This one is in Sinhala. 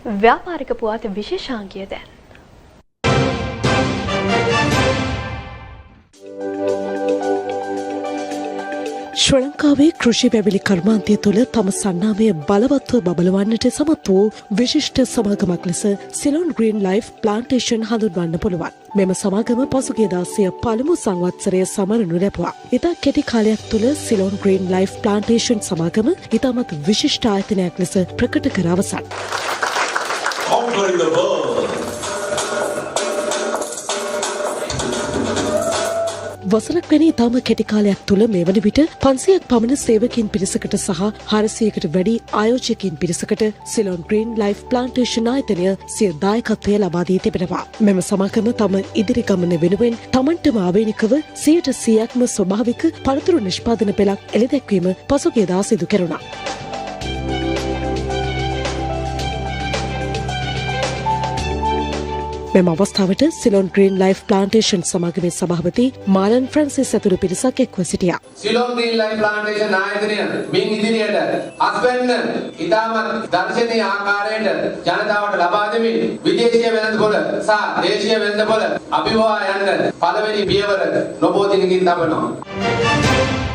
ව්‍යාපාරික පුවත් විශේෂාංගය දැන්. ශ්‍රී ලංකාවේ කෘෂි වැවිලි කර්මාන්තය තුළ තම සන්නාමය බලවත්ව බබලවන්නට සමත් වූ විශිෂ්ට සමාගමක් ලෙස සිලොන් ග්‍රීන් ලයිෆ් ප්ලාන්ටේෂන් හඳුන්වන්න පුළුවන්. මෙම සමාගම පසුගිය දාසිය පළමු සංවත්සරය සමරනු ලැබුවා. ඉතා කෙටි කාලයක් තුළ සිලොන් ග්‍රීන් ලයිෆ් ප්ලාන්ටේෂන් සමාගම ඉතාමත් විශිෂ්ට ආයතනයක් ලෙස ප්‍රකට කර අවසන්. වසරක් වැනි ඉතාම කෙටි කාලයක් තුළ මේ වන විට 500ක් පමණ සේවකින් පිරිසකට සහ 400කට වැඩි ආයෝජකයින් පිරිසකට සිලොන් ග්‍රීන් ලයිෆ් ප්ලාන්ටේෂන් ආයතනය සිය දායකත්වය ලබා දී තිබෙනවා. මෙම සමාගම තම ඉදිරි ගමන වෙනුවෙන් තමන්ටම ආවේනිකව 100%ක්ම ස්වභාවික පළතුරු නිෂ්පාදන පෙළක් එළිදැක්වීම පසුගියදා සිදු කෙරුණා. මෙම අවස්ථාවට සිලොන් ග්‍රීන් ලයිෆ් ප්ලාන්ටේෂන් සමාගමේ සභාපති මාලන් ෆ්‍රැන්සිස් ඇතුළු පිරිසක් එක්ව සිටියා. සිලොන් ග්‍රීන් ලයිෆ් ප්ලාන්ටේෂන් ආයතනය මින් ඉදිරියට අත්වැන්න ඉතාමත් දර්ශනීය ආකාරයට ජනතාවට ලබා දෙමින් විදේශීය වෙළඳපොළ සහ දේශීය වෙළඳපොළ අභිබවා යන්න පළවෙනි පියවර නොබෝ දිනකින් තබනවා.